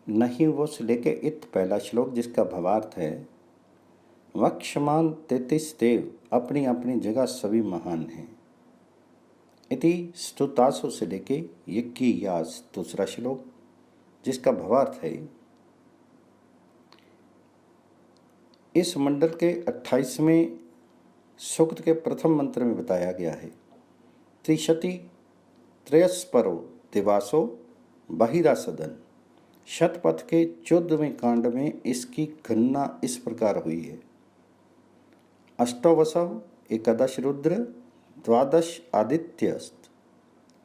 नहीं वो से लेके इत पहला श्लोक, जिसका भावार्थ है वक्षमान 33 देव अपनी अपनी जगह सभी महान हैं। इति स्तुतासु से लेके यज्ञयास दूसरा श्लोक, जिसका भावार्थ है इस मंडल के 28वें सूक्त के प्रथम मंत्र में बताया गया है। त्रिशति त्रयस्परो दिवासो बहिरा सदन। शतपथ के 14वें कांड में इसकी गणना इस प्रकार हुई है। अष्टवसव एकादश रुद्र द्वादश आदित्यस्त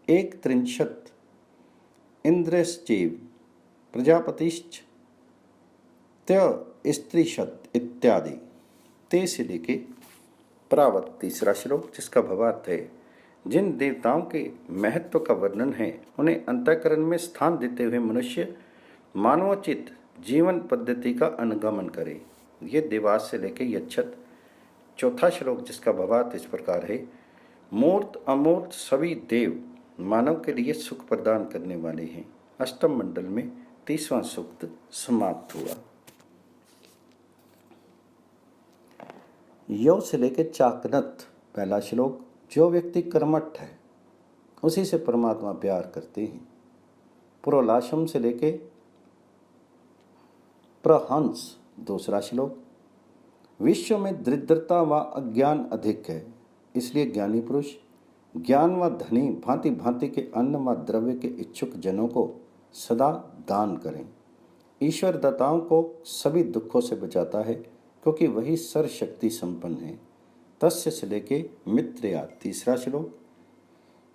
एक त्रिंशत् इंद्रश्चैव प्रजापतिश्च त्य स्त्रीशत इत्यादि। ते से लेके प्रावत तीसरा श्लोक, जिसका भावार्थ है जिन देवताओं के महत्व का वर्णन है उन्हें अंतःकरण में स्थान देते हुए मनुष्य मानवोचित जीवन पद्धति का अनुगमन करे। ये देवास से लेके यक्षत चौथा श्लोक, जिसका भावार्थ इस प्रकार है मूर्त अमूर्त सभी देव मानव के लिए सुख प्रदान करने वाले हैं। अष्टम मंडल में 30वां सूक्त समाप्त हुआ। यो से लेके चाकनत पहला श्लोक, जो व्यक्ति कर्मठ है उसी से परमात्मा प्यार करते हैं। पुरोलाशम से लेके प्रहंस दूसरा श्लोक, विश्व में दरिद्रता व अज्ञान अधिक है, इसलिए ज्ञानी पुरुष ज्ञान व धनी भांति भांति के अन्न व द्रव्य के इच्छुक जनों को सदा दान करें। ईश्वर दाताओं को सभी दुखों से बचाता है क्योंकि वही सर्वशक्ति संपन्न है। तस्य से लेके मित्रया तीसरा श्लोक,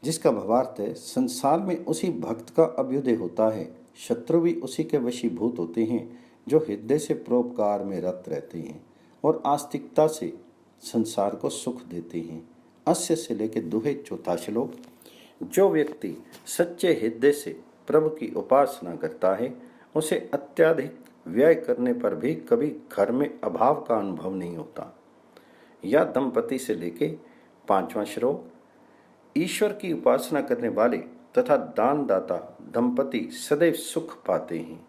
जिसका भावार्थ है संसार में उसी भक्त का अभ्युदय होता है, शत्रु भी उसी के वशीभूत होते हैं जो हृदय से परोपकार में रत रहते हैं और आस्तिकता से संसार को सुख देते हैं। अस्य से लेके दुहे चौथा श्लोक, जो व्यक्ति सच्चे हृदय से प्रभु की उपासना करता है उसे अत्यधिक व्यय करने पर भी कभी घर में अभाव का अनुभव नहीं होता। या दंपति से लेके 5वां श्लोक, ईश्वर की उपासना करने वाले तथा दानदाता दंपति सदैव सुख पाते हैं।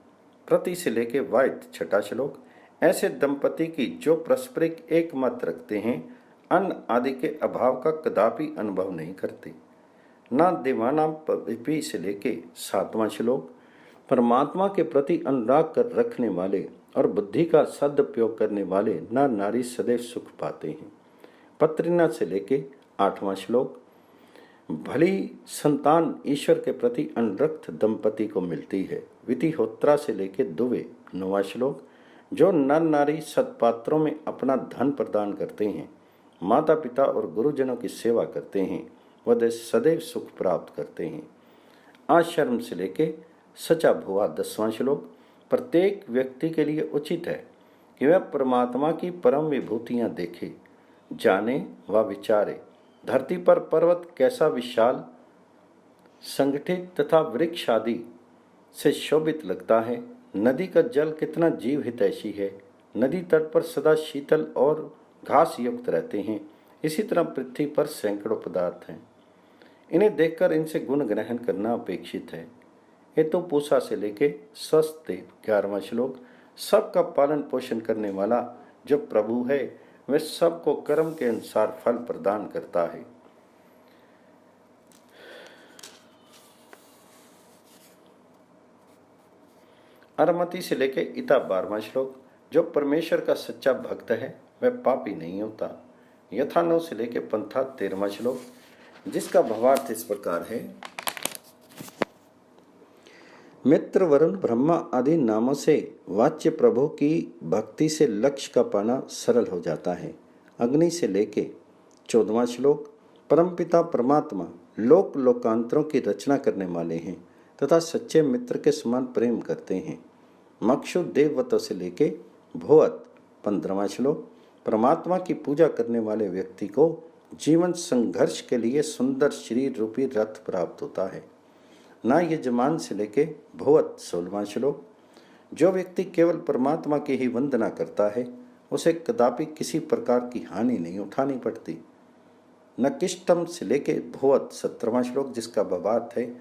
प्रति से लेके वायत 6ठा श्लोक, ऐसे दंपति की जो पारस्परिक एक मत रखते हैं अन्न आदि के अभाव का कदापि अनुभव नहीं करते। ना देवानाम पी से लेके 7वां श्लोक, परमात्मा के प्रति अनुराग कर रखने वाले और बुद्धि का सदुपयोग करने वाले नर नारी सदैव सुख पाते हैं। पत्रिना से लेके 8वां श्लोक, भली संतान ईश्वर के प्रति अनुरक्त दंपति को मिलती है। वितिहोत्रा से लेके दुवे 9वां श्लोक, जो नर नारी सत्पात्रों में अपना धन प्रदान करते हैं, माता पिता और गुरुजनों की सेवा करते हैं, वह सदैव सुख प्राप्त करते हैं। आश्रम से लेके सचा भुआ 10वां श्लोक, प्रत्येक व्यक्ति के लिए उचित है कि वह परमात्मा की परम विभूतियां देखे, जाने व विचारे। धरती पर पर्वत कैसा विशाल संगठित तथा वृक्ष आदि से शोभित लगता है, नदी का जल कितना जीव हितैषी है, नदी तट पर सदा शीतल और घास युक्त रहते हैं, इसी तरह पृथ्वी पर सैकड़ों पदार्थ हैं, इन्हें देखकर इनसे गुण ग्रहण करना अपेक्षित है। ये तो पूसा से लेके स्वस्थ 11वां श्लोक, सबका पालन पोषण करने वाला जो प्रभु है वह सबको कर्म के अनुसार फल प्रदान करता है। अरमति से लेके इता 12वां श्लोक, जो परमेश्वर का सच्चा भक्त है वह पापी नहीं होता। यथानव से लेके पंथा 13वां श्लोक, जिसका भावार्थ इस प्रकार है मित्र वरुण ब्रह्मा आदि नामों से वाच्य प्रभु की भक्ति से लक्ष्य का पाना सरल हो जाता है। अग्नि से लेके 14वां श्लोक, परमपिता परमात्मा लोक लोकांतरों की रचना करने वाले हैं तथा सच्चे मित्र के समान प्रेम करते हैं। मक्षु देववतों से लेके भोवत 15वां श्लोक, परमात्मा की पूजा करने वाले व्यक्ति को जीवन संघर्ष के लिए सुंदर शरीर रूपी रथ प्राप्त होता है। ना यजमान से लेके भोवत 16वां श्लोक, जो व्यक्ति केवल परमात्मा की ही वंदना करता है उसे कदापि किसी प्रकार की हानि नहीं उठानी पड़ती। नकिष्टम से लेके भोवत 17वां श्लोक, जिसका भावार्थ है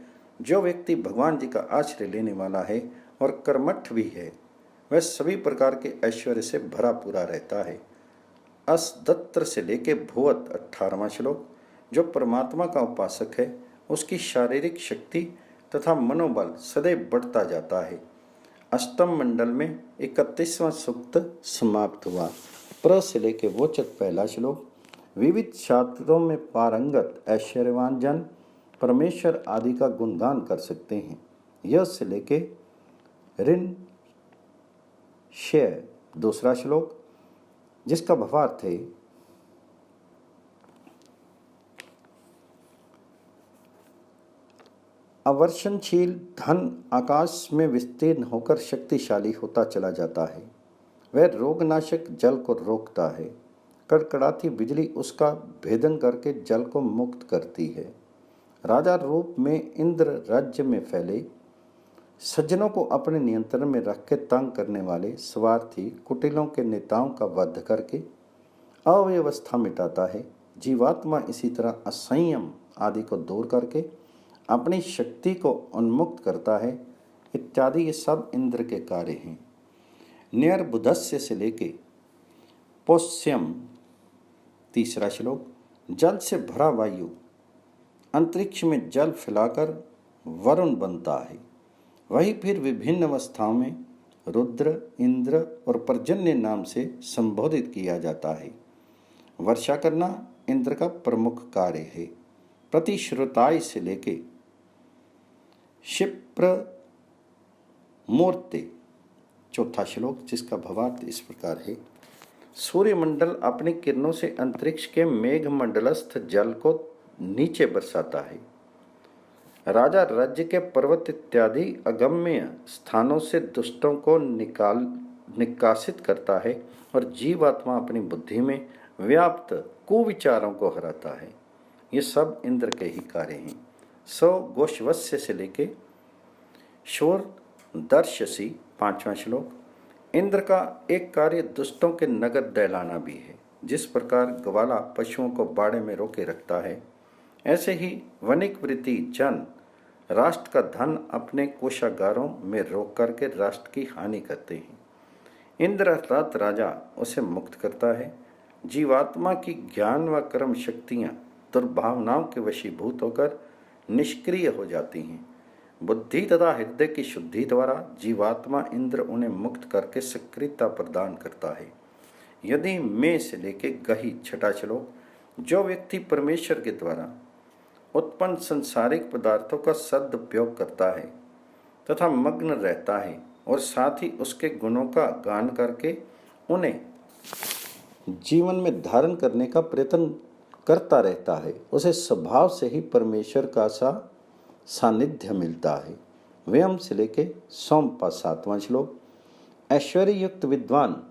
जो व्यक्ति भगवान जी का आश्रय लेने वाला है और कर्मठ भी है, वह सभी प्रकार के ऐश्वर्य से भरा पूरा रहता है। असदत्र से लेके भुवत 18वां श्लोक। जो परमात्मा का उपासक है उसकी शारीरिक शक्ति तथा मनोबल सदैव बढ़ता जाता है। अष्टम मंडल में 31वां सूक्त समाप्त हुआ। प्र से लेके वोचक पहला श्लोक। विविध शास्त्रों में पारंगत ऐश्वर्यवान जन परमेश्वर आदि का गुणगान कर सकते हैं। यह से लेके ऋण क्षय दूसरा श्लोक, जिसका भावार्थ है अवर्षणशील धन आकाश में विस्तीर्ण होकर शक्तिशाली होता चला जाता है। वह रोगनाशक जल को रोकता है। कड़कड़ाती बिजली उसका भेदन करके जल को मुक्त करती है। राजा रूप में इंद्र राज्य में फैले सज्जनों को अपने नियंत्रण में रख के तंग करने वाले स्वार्थी कुटिलों के नेताओं का वध करके अव्यवस्था मिटाता है। जीवात्मा इसी तरह असंयम आदि को दूर करके अपनी शक्ति को उन्मुक्त करता है। इत्यादि ये सब इंद्र के कार्य हैं। न्यर्बुधस्य से लेके पोष्यम तीसरा श्लोक। जल से भरा वायु अंतरिक्ष में जल फैलाकर वरुण बनता है। वही फिर विभिन्न अवस्थाओं में रुद्र, इंद्र और पर्जन्य नाम से संबोधित किया जाता है। वर्षा करना इंद्र का प्रमुख कार्य है। प्रतिश्रुताय से लेके क्षिप्र मूर्ति चौथा श्लोक, जिसका भावार्थ इस प्रकार है। सूर्यमंडल अपनी किरणों से अंतरिक्ष के मेघमंडलस्थ जल को नीचे बरसाता है। राजा राज्य के पर्वत इत्यादि अगम्य स्थानों से दुष्टों को निकासित करता है और जीवात्मा अपनी बुद्धि में व्याप्त कुविचारों को हराता है। ये सब इंद्र के ही कार्य हैं। सौ गोश्वस्य से लेके शोर दर्शसी पांचवा श्लोक। इंद्र का एक कार्य दुष्टों के नगर दहलाना भी है। जिस प्रकार ग्वाला पशुओं को बाड़े में रोके रखता है, ऐसे ही वनिक वृत्ति जन राष्ट्र का धन अपने कोषागारों में रोक करके राष्ट्र की हानि करते हैं। इंद्र अर्थात राजा उसे मुक्त करता है। जीवात्मा की ज्ञान व कर्म शक्तियाँ दुर्भावनाओं के वशीभूत होकर निष्क्रिय हो जाती हैं। बुद्धि तथा हृदय की शुद्धि द्वारा जीवात्मा इंद्र उन्हें मुक्त करके सक्रियता प्रदान करता है। यदि मैं से लेके गही छठा श्लोक। जो व्यक्ति परमेश्वर के द्वारा उत्पन्न संसारिक पदार्थों का सदुपयोग करता है तथा मग्न रहता है और साथ ही उसके गुणों का गान करके उन्हें जीवन में धारण करने का प्रयत्न करता रहता है, उसे स्वभाव से ही परमेश्वर का सानिध्य मिलता है। व्यम से लेके सोमपा सातवां श्लोक। ऐश्वर्य युक्त विद्वान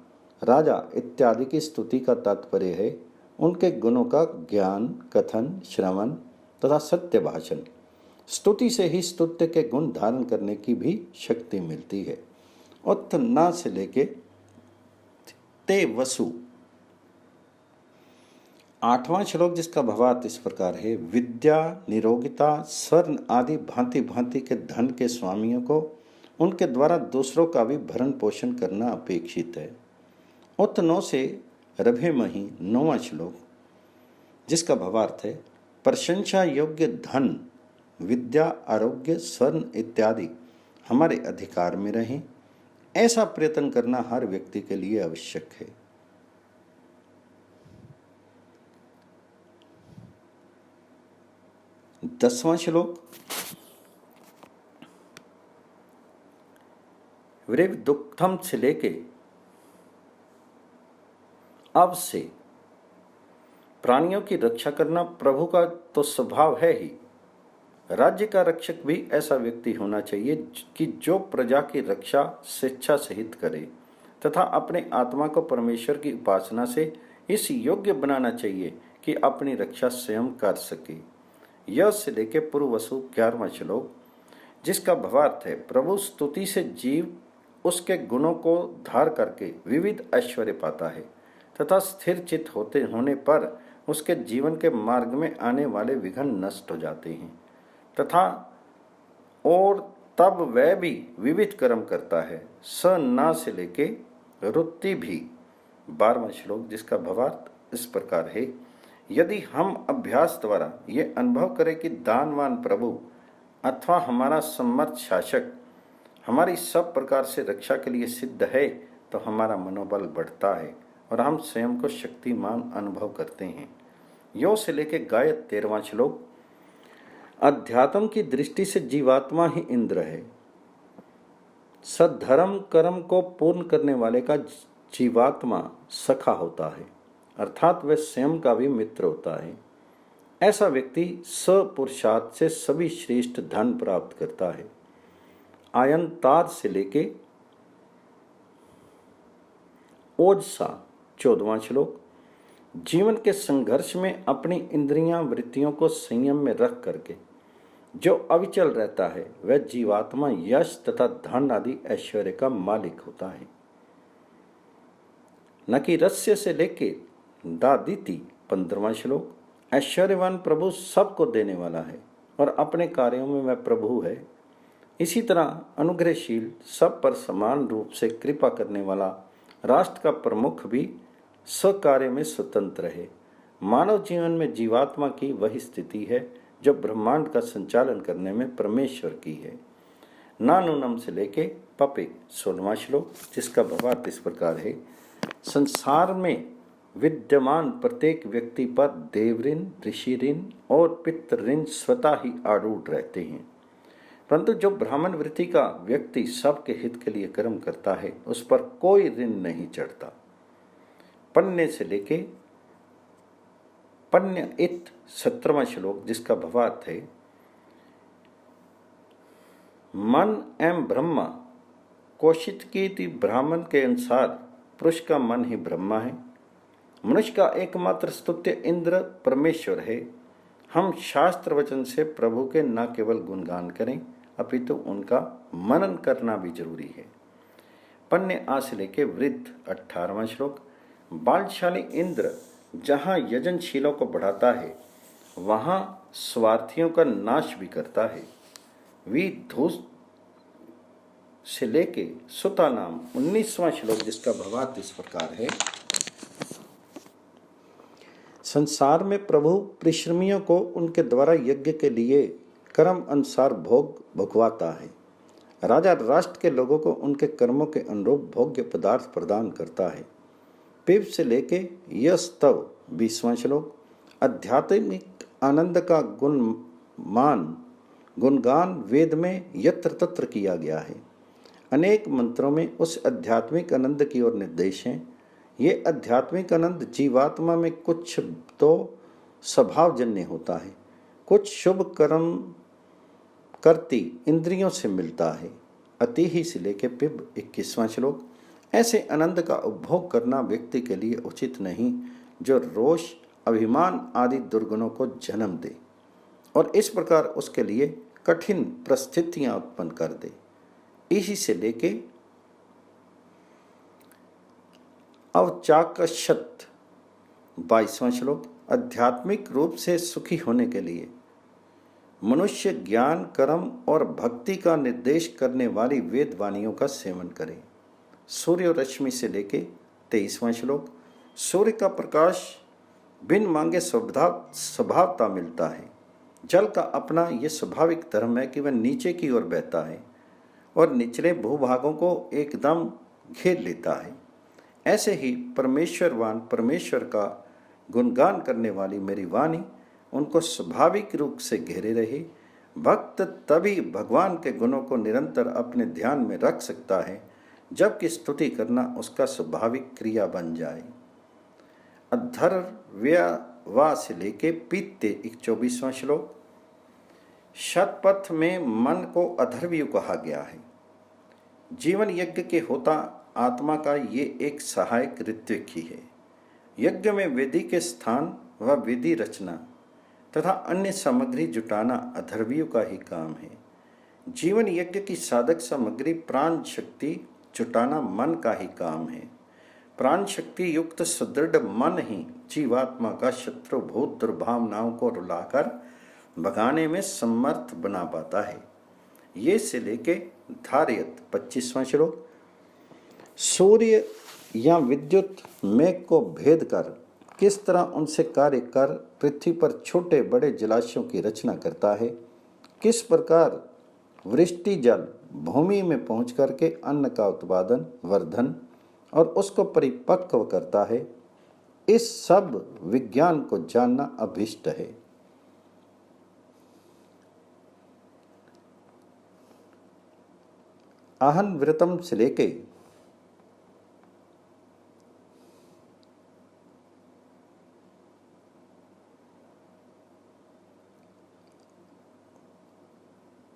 राजा इत्यादि की स्तुति का तात्पर्य है उनके गुणों का ज्ञान, कथन, श्रवण तथा सत्य भाषण। स्तुति से ही स्तुत्य के गुण धारण करने की भी शक्ति मिलती है। उत्तना से लेके ते वसु आठवां श्लोक, जिसका भावार्थ इस प्रकार है। विद्या, निरोगिता, स्वर्ण आदि भांति भांति के धन के स्वामियों को उनके द्वारा दूसरों का भी भरण पोषण करना अपेक्षित है। उत्नो से रभे मही नौवां श्लोक, जिसका भावार्थ है। प्रशंसा योग्य धन, विद्या, आरोग्य, स्वर्ण इत्यादि हमारे अधिकार में रहें, ऐसा प्रयत्न करना हर व्यक्ति के लिए आवश्यक है। दसवां श्लोक। वृव दुक्थम से लेके अब से प्राणियों की रक्षा करना प्रभु का तो स्वभाव है ही। राज्य का रक्षक भी ऐसा व्यक्ति होना चाहिए कि जो प्रजा की रक्षा स्वेच्छा सहित करे तथा अपने आत्मा को परमेश्वर की उपासना से इस योग्य बनाना चाहिए कि अपनी रक्षा स्वयं कर सके। यह से लेके पूर्वसु 11वां श्लोक, जिसका भावार्थ है। प्रभु स्तुति से जीव उसके गुणों को धार करके विविध ऐश्वर्य पाता है तथा स्थिर चित्त होने पर उसके जीवन के मार्ग में आने वाले विघ्न नष्ट हो जाते हैं तथा और तब वह भी विविध कर्म करता है, स ना से लेके रुत्ति भी। 12वां श्लोक, जिसका भावार्थ इस प्रकार है। यदि हम अभ्यास द्वारा ये अनुभव करें कि दानवान प्रभु अथवा हमारा सम्मत शासक हमारी सब प्रकार से रक्षा के लिए सिद्ध है, तो हमारा मनोबल बढ़ता है और हम स्वयं को शक्तिमान अनुभव करते हैं। यो से लेके गायत 13वां श्लोक। अध्यात्म की दृष्टि से जीवात्मा ही इंद्र है। सद्धर्म कर्म को पूर्ण करने वाले का जीवात्मा सखा होता है, अर्थात वह स्वयं का भी मित्र होता है। ऐसा व्यक्ति सपुरुषार्थ से सभी श्रेष्ठ धन प्राप्त करता है। आयनताद से लेके ओजसा 14वां श्लोक। जीवन के संघर्ष में अपनी इंद्रियां वृत्तियों को संयम में रख करके जो अविचल रहता है, वह जीवात्मा यश तथा धन आदि ऐश्वर्य का मालिक होता है। न कि रस्य से लेके दादिति 15वां श्लोक। ऐश्वर्यवान प्रभु सबको देने वाला है और अपने कार्यों में वह प्रभु है। इसी तरह अनुग्रहशील, सब पर समान रूप से कृपा करने वाला राष्ट्र का प्रमुख भी स्वकार्य में स्वतंत्र है। मानव जीवन में जीवात्मा की वही स्थिति है जो ब्रह्मांड का संचालन करने में परमेश्वर की है। नानूनम से लेके पपे 16वां श्लोक, जिसका भावार्थ इस प्रकार है। संसार में विद्यमान प्रत्येक व्यक्ति पर देवऋण, ऋषि ऋण और पितृ ऋण स्वतः ही आरूढ़ रहते हैं, परंतु जो ब्राह्मण वृत्ति का व्यक्ति सबके हित के लिए कर्म करता है, उस पर कोई ऋण नहीं चढ़ता। पन्ने से लेके पन्य इत 17वां श्लोक, जिसका भावार्थ है। मन एवं ब्रह्मा कोशित की ब्राह्मण के अनुसार पुरुष का मन ही ब्रह्मा है। मनुष्य का एकमात्र स्तुत्य इंद्र परमेश्वर है। हम शास्त्र वचन से प्रभु के न केवल गुणगान करें, अपितु उनका मनन करना भी जरूरी है। पन्ने आ से लेके वृद्ध 18वां श्लोक। बालशाली इंद्र जहाँ यजनशीलों को बढ़ाता है, वहाँ स्वार्थियों का नाश भी करता है। वी धूस से लेके सुता नाम 19वां श्लोक, जिसका भावार्थ इस प्रकार है। संसार में प्रभु परिश्रमियों को उनके द्वारा यज्ञ के लिए कर्म अनुसार भोग भुगवाता है। राजा राष्ट्र के लोगों को उनके कर्मों के अनुरूप भोग्य पदार्थ प्रदान करता है। पिब से लेके यस्तव 20वां श्लोक। आध्यात्मिक आनंद का गुणगान वेद में यत्र तत्र किया गया है। अनेक मंत्रों में उस आध्यात्मिक आनंद की ओर निर्देश हैं। ये आध्यात्मिक आनंद जीवात्मा में कुछ तो स्वभावजन्य होता है, कुछ शुभ कर्म करती इंद्रियों से मिलता है। अति ही से लेके पिब 21वां श्लोक। ऐसे आनंद का उपभोग करना व्यक्ति के लिए उचित नहीं जो रोष, अभिमान आदि दुर्गुणों को जन्म दे और इस प्रकार उसके लिए कठिन परिस्थितियां उत्पन्न कर दे। इसी से लेके अवचाकशत 22वां श्लोक। आध्यात्मिक रूप से सुखी होने के लिए मनुष्य ज्ञान, कर्म और भक्ति का निर्देश करने वाली वेद वाणियों का सेवन करे। सूर्य रश्मि से लेके 23वां श्लोक। सूर्य का प्रकाश बिन मांगे स्वभावता मिलता है। जल का अपना यह स्वाभाविक धर्म है कि वह नीचे की ओर बहता है और निचले भूभागों को एकदम घेर लेता है। ऐसे ही परमेश्वरवान परमेश्वर का गुणगान करने वाली मेरी वाणी उनको स्वाभाविक रूप से घेरे रहे। भक्त तभी भगवान के गुणों को निरंतर अपने ध्यान में रख सकता है जबकि स्तुति करना उसका स्वाभाविक क्रिया बन जाए। अधर्व्यवा से लेके पीत्ते 24वां श्लोक। शतपथ में मन को अधर्व्यु कहा गया है। जीवन यज्ञ के होता आत्मा का ये एक सहायक ऋत्विक ही है। यज्ञ में वेदी के स्थान व विधि रचना तथा अन्य सामग्री जुटाना अधर्व्यु का ही काम है। जीवन यज्ञ की साधक सामग्री प्राण शक्ति जुटाना मन का ही काम है। प्राण शक्ति युक्त सुदृढ़ मन ही जीवात्मा का शत्रुभूत दुर्भावनाओं को रुलाकर भगाने में समर्थ बना पाता है। ये से लेके धारियत 25वां श्लोक। सूर्य या विद्युत मेघ को भेद कर किस तरह उनसे कार्य कर पृथ्वी पर छोटे बड़े जलाशयों की रचना करता है, किस प्रकार वृष्टि जल भूमि में पहुंच करके अन्न का उत्पादन वर्धन और उसको परिपक्व करता है, इस सब विज्ञान को जानना अभिष्ट है। आहन व्रतम से लेके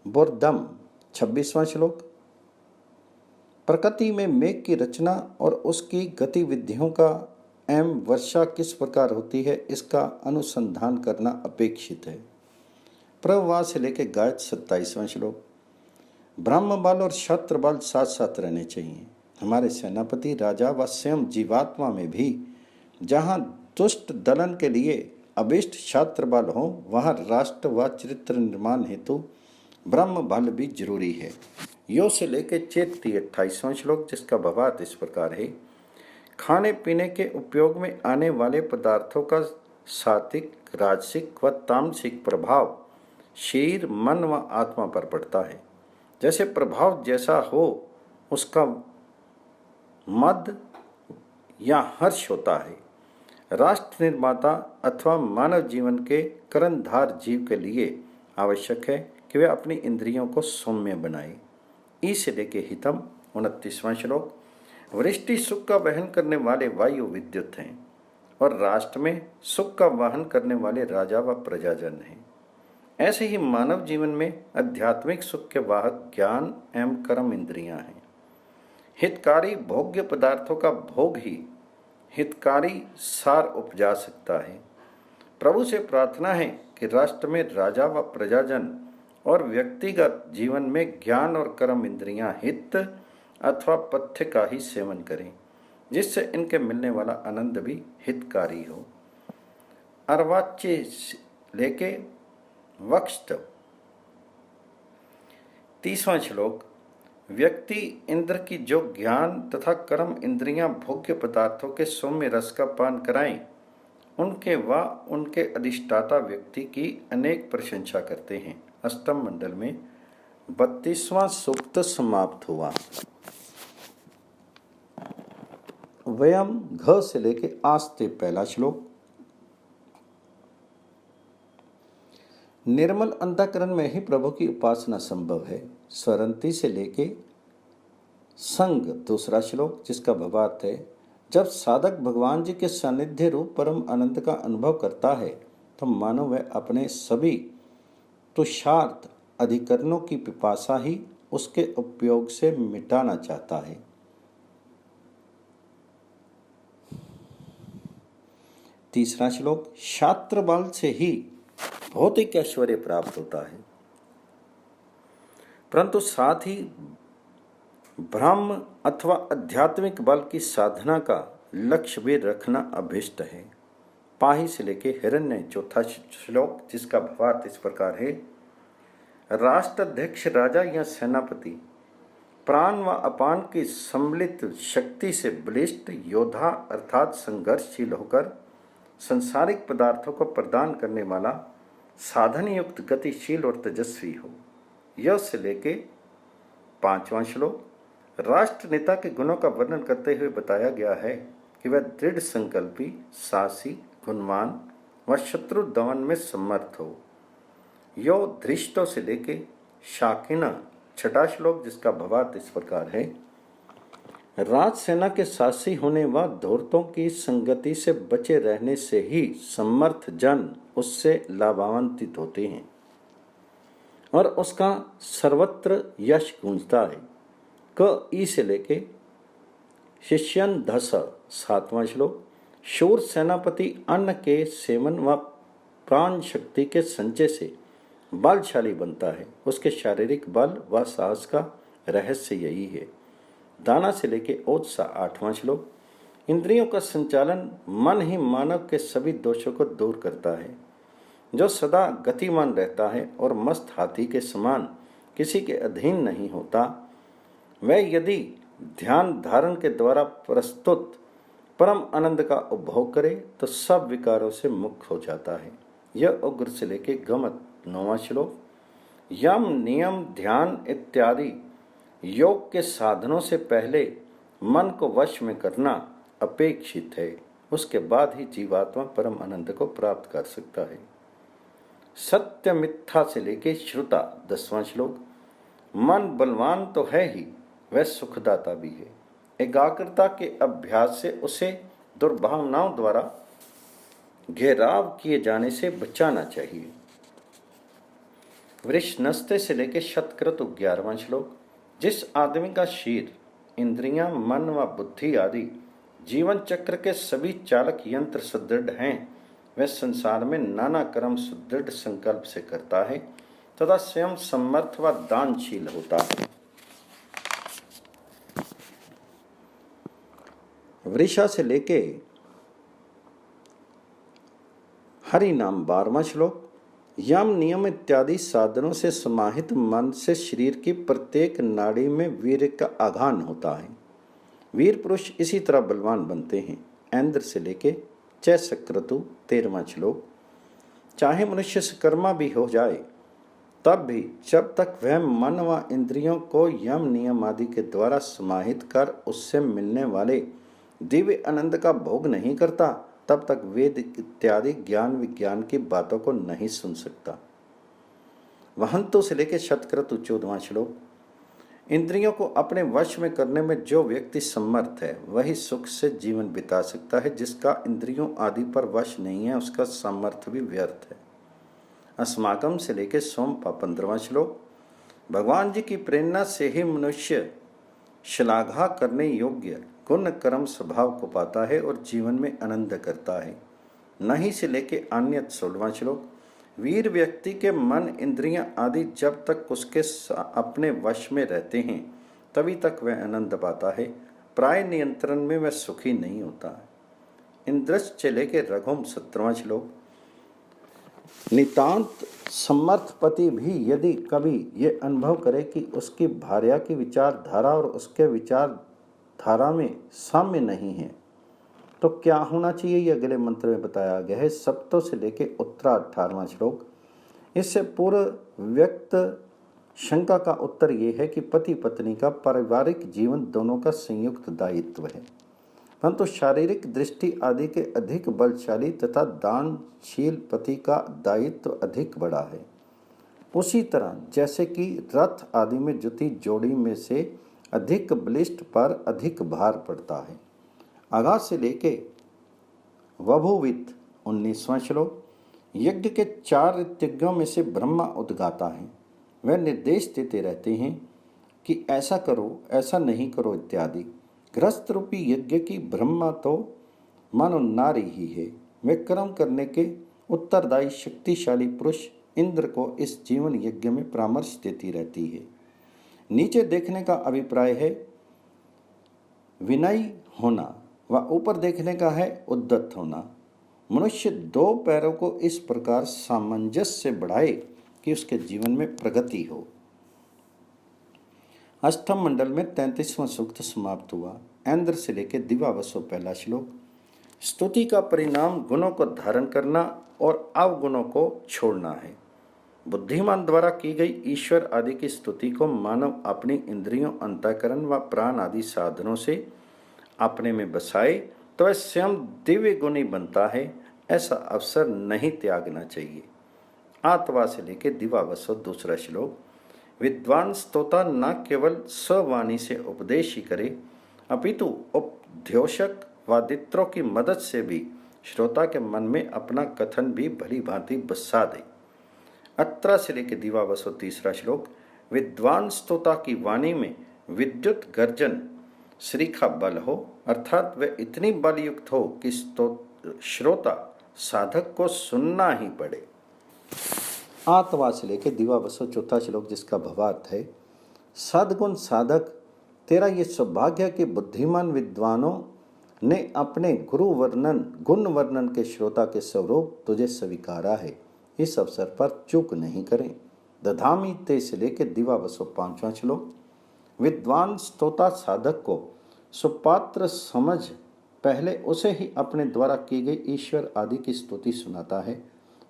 बोर्दम 26वां श्लोक। प्रकृति में मेघ की रचना और उसकी गतिविधियों का एवं वर्षा किस प्रकार होती है इसका अनुसंधान करना अपेक्षित है। प्रवाह से लेकर गायत्री 27वां श्लोक। ब्रह्म बल और क्षत्र बल साथ साथ रहने चाहिए। हमारे सेनापति राजा व स्वयं जीवात्मा में भी जहाँ दुष्ट दलन के लिए अभिष्ट क्षत्र बल हो वहाँ राष्ट्र व चरित्र निर्माण हेतु ब्रह्म बल भी जरूरी है। यो से लेकर चेती 28वां श्लोक, जिसका भावार्थ इस प्रकार है। खाने पीने के उपयोग में आने वाले पदार्थों का सात्विक राजसिक व तामसिक प्रभाव शरीर मन व आत्मा पर पड़ता है। जैसे प्रभाव जैसा हो उसका मद या हर्ष होता है। राष्ट्र निर्माता अथवा मानव जीवन के कर्णधार जीव के लिए आवश्यक है कि वे अपनी इंद्रियों को सौम्य बनाए। ई से लेके हितम 29वां श्लोक। वृष्टि सुख का वहन करने वाले वायु विद्युत हैं और राष्ट्र में सुख का वहन करने वाले राजा व प्रजाजन हैं। ऐसे ही मानव जीवन में आध्यात्मिक सुख के वाहक ज्ञान एवं कर्म इंद्रियां हैं। हितकारी भोग्य पदार्थों का भोग ही हितकारी सार उपजा सकता है। प्रभु से प्रार्थना है कि राष्ट्र में राजा व प्रजाजन और व्यक्तिगत जीवन में ज्ञान और कर्म इंद्रियां हित अथवा पथ्य का ही सेवन करें, जिससे इनके मिलने वाला आनंद भी हितकारी हो। अर्वाच्य लेके वक्ष्ट 30वां श्लोक। व्यक्ति इंद्र की जो ज्ञान तथा कर्म इंद्रियां भोग्य पदार्थों के सौम्य रस का पान कराएं, उनके व उनके अधिष्ठाता व्यक्ति की अनेक प्रशंसा करते हैं। अष्टम मंडल में 32वां सूक्त समाप्त हुआ। वयम घ से लेके आस्ते पहला श्लोक। निर्मल अंतःकरण में ही प्रभु की उपासना संभव है। स्वरंती से लेके संग दूसरा श्लोक, जिसका भावार्थ है जब साधक भगवान जी के सानिध्य रूप परम आनंद का अनुभव करता है तो मानो वह अपने सभी तुषार्थ अधिकरणों की पिपासा ही उसके उपयोग से मिटाना चाहता है। तीसरा श्लोक। शास्त्र बल से ही भौतिक ऐश्वर्य प्राप्त होता है, परंतु साथ ही ब्रह्म अथवा आध्यात्मिक बल की साधना का लक्ष्य भी रखना अभिष्ट है। पाही से लेके हिरण्य चौथा श्लोक, जिसका भावार्थ इस प्रकार है। राष्ट्राध्यक्ष राजा या सेनापति प्राण व अपान की सम्मिलित शक्ति से बलिष्ठ योद्धा अर्थात संघर्षशील होकर संसारिक पदार्थों को प्रदान करने वाला साधन युक्त गतिशील और तेजस्वी हो। यह से लेके 5वां श्लोक। राष्ट्र नेता के गुणों का वर्णन करते हुए बताया गया है कि वह दृढ़ संकल्पी, साहसी, गुणवान व शत्रु दमन में समर्थ हो। यो धृष्टों से लेके शाकिना 6वां श्लोक, जिसका भावार्थ इस प्रकार है। राज सेना के साहसी होने व धूर्तों की संगति से बचे रहने से ही समर्थ जन उससे लाभान्वित होते हैं और उसका सर्वत्र यश गूंजता है। क ई से लेके शिष्यन 7वां श्लोक। शूर सेनापति अन्न के सेवन व प्राण शक्ति के संचय से बलशाली बनता है। उसके शारीरिक बल व साहस का रहस्य यही है। दाना से लेके ओजसा 8वां श्लोक। इंद्रियों का संचालन मन ही मानव के सभी दोषों को दूर करता है। जो सदा गतिमान रहता है और मस्त हाथी के समान किसी के अधीन नहीं होता, वह यदि ध्यान धारण के द्वारा प्रस्तुत परम आनंद का उपभोग करे तो सब विकारों से मुक्त हो जाता है। यह उग्र से लेके गमत 9वां श्लोक। यम नियम ध्यान इत्यादि योग के साधनों से पहले मन को वश में करना अपेक्षित है, उसके बाद ही जीवात्मा परम आनंद को प्राप्त कर सकता है। सत्य मिथ्या से लेके श्रुता 10वां श्लोक। मन बलवान तो है ही, वह सुखदाता भी है। एकाग्रता के अभ्यास से उसे दुर्भावनाओं द्वारा घेराव किए जाने से बचाना चाहिए। वृषनस्ते से लेकर शतक्रत 11वां श्लोक। जिस आदमी का शीर, इंद्रियां, मन व बुद्धि आदि जीवन चक्र के सभी चालक यंत्र सुदृढ़ हैं, वह संसार में नाना कर्म सुदृढ़ संकल्प से करता है तथा स्वयं समर्थ व दानशील होता है। वृषा से लेके हरि नाम 12वां श्लोक। यम नियम इत्यादि साधनों से समाहित मन से शरीर की प्रत्येक नाड़ी में वीर का आघान होता है। वीर पुरुष इसी तरह बलवान बनते हैं। ऐन्द्र से लेके चैसक्रतु 13वां श्लोक। चाहे मनुष्य सकर्मा भी हो जाए तब भी जब तक वह मन व इंद्रियों को यम नियम आदि के द्वारा समाहित कर उससे मिलने वाले दिव्य आनंद का भोग नहीं करता, तब तक वेद इत्यादि ज्ञान विज्ञान की बातों को नहीं सुन सकता। वहंतों से लेकर शतक्रतु 14वां श्लोक। इंद्रियों को अपने वश में करने में जो व्यक्ति समर्थ है वही सुख से जीवन बिता सकता है। जिसका इंद्रियों आदि पर वश नहीं है उसका सामर्थ्य भी व्यर्थ है। अस्माकम से लेकर सोमपा 15वां श्लोक। भगवान जी की प्रेरणा से ही मनुष्य श्लाघा करने योग्य गुण कर्म स्वभाव को पाता है और जीवन में आनंद करता है। नहीं से लेके अन्य 16वां श्लोक। वीर व्यक्ति के मन इंद्रियां आदि जब तक उसके अपने वश में रहते हैं तभी तक वह आनंद पाता है। प्राय नियंत्रण में वह सुखी नहीं होता है। इंद्रश से लेके रघुम 17वां श्लोक। नितांत समर्थपति भी यदि कभी ये अनुभव करे कि उसकी भार्या की विचारधारा और उसके विचारधारा में साम्य नहीं है तो क्या होना चाहिए, ये अगले मंत्र में बताया गया है। सप्तों से लेके उत्तरा 18वां श्लोक। इससे पूर्व व्यक्त शंका का उत्तर ये है कि पति पत्नी का पारिवारिक जीवन दोनों का संयुक्त दायित्व है, परंतु शारीरिक दृष्टि आदि के अधिक बलशाली तथा दानशील पति का दायित्व अधिक बड़ा है। उसी तरह जैसे कि रथ आदि में जुती जोड़ी में से अधिक बलिष्ठ पर अधिक भार पड़ता है। आगाज से लेके वभुवित 19वां श्लोक। यज्ञ के 4 ऋतज्ञों में से ब्रह्मा उद्गाता है। वह निर्देश देते रहते हैं कि ऐसा करो, ऐसा नहीं करो इत्यादि। गृहस्थ रूपी यज्ञ की ब्रह्मा तो मानो नारी ही है। वे कर्म करने के उत्तरदायी शक्तिशाली पुरुष इंद्र को इस जीवन यज्ञ में परामर्श देती रहती है। नीचे देखने का अभिप्राय है विनयी होना व ऊपर देखने का है उद्दत होना। मनुष्य 2 पैरों को इस प्रकार सामंजस्य से बढ़ाए कि उसके जीवन में प्रगति हो। अष्टम मंडल में 33वां सूक्त समाप्त हुआ। ऐन्द्र से लेकर दिवावसो 1 श्लोक। स्तुति का परिणाम गुणों को धारण करना और अवगुणों को छोड़ना है। बुद्धिमान द्वारा की गई ईश्वर आदि की स्तुति को मानव अपनी इंद्रियों, अंतःकरण व प्राण आदि साधनों से अपने में बसाए तो वह स्वयं दिव्य गुणी बनता है। ऐसा अवसर नहीं त्यागना चाहिए। आत्वा से लेकर दिवावसो 2 श्लोक। विद्वान स्तोता न केवल स्ववाणी से उपदेश ही करे अपितु उपध्योषक वादित्रों की मदद से भी श्रोता के मन में अपना कथन भी भली भांति बसा दे। अत्रा से लेकर दिवावसो 3 श्लोक। विद्वान स्तोता की वाणी में विद्युत गर्जन श्रीखा बल हो, अर्थात वह इतनी बलयुक्त हो कि श्रोता साधक को सुनना ही पड़े। आत्वा से लेकर दिवावसो 4 श्लोक, जिसका भावार्थ है सद्गुण साधक, तेरा ये सौभाग्य है कि बुद्धिमान विद्वानों ने अपने गुण वर्णन के श्रोता के स्वरूप तुझे स्वीकारा है। इस अवसर पर चूक नहीं करें। दधामी ते से लेके दिवावसो 5वां श्लोक। विद्वान स्तोता साधक को सुपात्र समझ पहले उसे ही अपने द्वारा की गई ईश्वर आदि की स्तुति सुनाता है।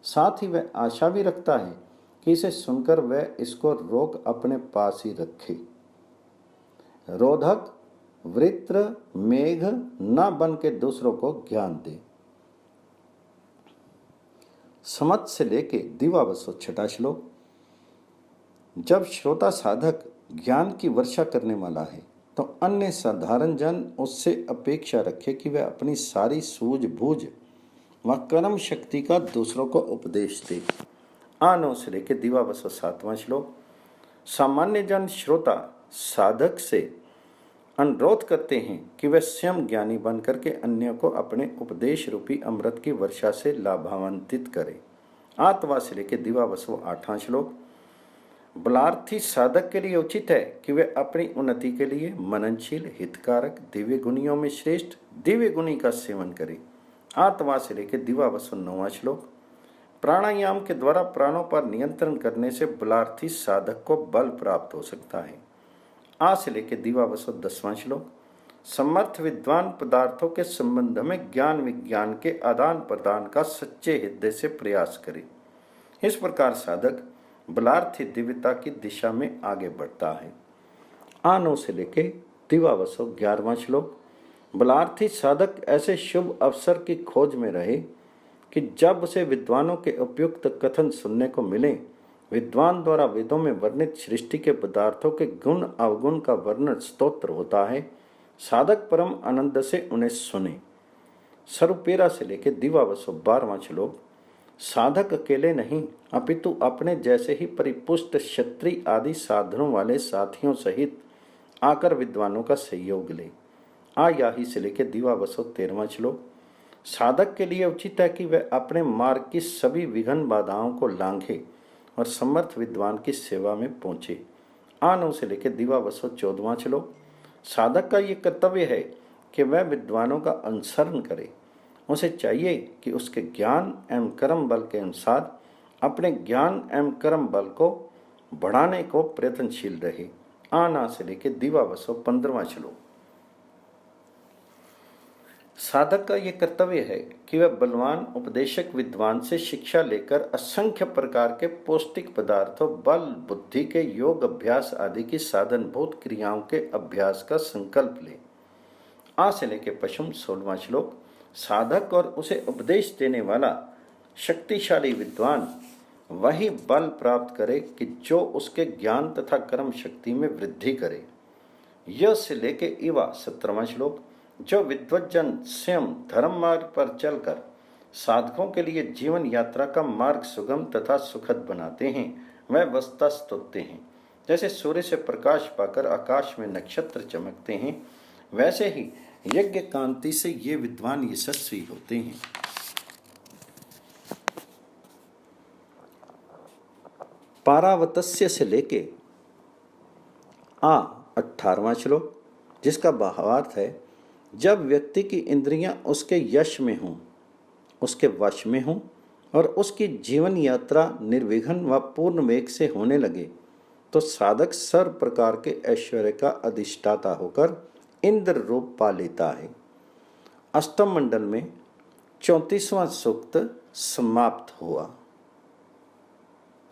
साथ ही वह आशा भी रखता है कि इसे सुनकर वह इसको रोक अपने पास ही रखे। रोधक वृत्र मेघ न बन के दूसरों को ज्ञान दे। समझ से लेके दिवावसो 6वां श्लोक। जब श्रोता साधक ज्ञान की वर्षा करने वाला है तो अन्य साधारण जन उससे अपेक्षा रखे कि वह अपनी सारी सूझबूझ व कर्म शक्ति का दूसरों को उपदेश दे। आनो से लेके दिवावसो 7वां श्लोक। सामान्य जन श्रोता साधक से अनुरोध करते हैं कि वह स्वयं ज्ञानी बन करके अन्य को अपने उपदेश रूपी अमृत की वर्षा से लाभान्वित करे। आठवां से लेके दिवावसो 8वां श्लोक। बलार्थी साधक के लिए उचित है कि वे अपनी उन्नति के लिए मननशील हितकारक दिव्य गुणियों में श्रेष्ठ दिव्य गुणी का सेवन करे। 8वां से लेके दिवावसो 9वां श्लोक। प्राणायाम के द्वारा प्राणों पर नियंत्रण करने से बलार्थी साधक को बल प्राप्त हो सकता है। आ से लेके दिवावसो 10वां श्लोक। समर्थ विद्वान पदार्थों के संबंध में ज्ञान विज्ञान के आदान प्रदान का सच्चे हृदय से प्रयास करे। इस प्रकार साधक बलार्थी दिव्यता की दिशा में आगे बढ़ता है। आनो से लेके दिवावसो 11वां श्लोक। बलार्थी साधक ऐसे शुभ अवसर की खोज में रहे कि जब उसे विद्वानों के उपयुक्त कथन सुनने को मिले। विद्वान द्वारा वेदों में वर्णित सृष्टि के पदार्थों के गुण अवगुण का वर्णन स्तोत्र होता है। साधक परम आनंद से उन्हें सुने। सरुपेरा से लेके दिवावसो 12वां श्लोक। साधक अकेले नहीं अपितु अपने जैसे ही परिपुष्ट क्षत्रिय आदि साधनों वाले साथियों सहित आकर विद्वानों का सहयोग ले। आयाही से लेके दिवावसो 13वां श्लोक। साधक के लिए उचित है कि वह अपने मार्ग की सभी विघ्न बाधाओं को लांघे और समर्थ विद्वान की सेवा में पहुंचे। आनो से लेके दिवावसो 14वां श्लोक। साधक का ये कर्तव्य है कि वह विद्वानों का अनुसरण करे। उसे चाहिए कि उसके ज्ञान एवं कर्म बल के अनुसार अपने ज्ञान एवं कर्म बल को बढ़ाने को प्रयत्नशील रहे। आना से लेके दिवावसो 15वां श्लोक। साधक का यह कर्तव्य है कि वह बलवान उपदेशक विद्वान से शिक्षा लेकर असंख्य प्रकार के पौष्टिक पदार्थों बल बुद्धि के योग अभ्यास आदि की साधनभूत क्रियाओं के अभ्यास का संकल्प ले। आ से लेके पश्चिम 16वां श्लोक। साधक और उसे उपदेश देने वाला शक्तिशाली विद्वान वही बल प्राप्त करे कि जो उसके ज्ञान तथा कर्म शक्ति में वृद्धि करे। यह से लेके इवा 17वां श्लोक। जो विद्वज्जन स्वयं धर्म मार्ग पर चलकर साधकों के लिए जीवन यात्रा का मार्ग सुगम तथा सुखद बनाते हैं वह वस्तुतः स्तुत्य हैं। जैसे सूर्य से प्रकाश पाकर आकाश में नक्षत्र चमकते हैं वैसे ही यज्ञ कांति से ये विद्वान यशस्वी होते हैं। पारावतस्य से लेके 18वां श्लोक, जिसका भावार्थ है जब व्यक्ति की इंद्रियां उसके यश में हों, उसके वश में हों और उसकी जीवन यात्रा निर्विघ्न व पूर्ण वेग से होने लगे तो साधक सर्व प्रकार के ऐश्वर्य का अधिष्ठाता होकर इंद्र रूप पा लेता है। अष्टम मंडल में 34वां सूक्त समाप्त हुआ।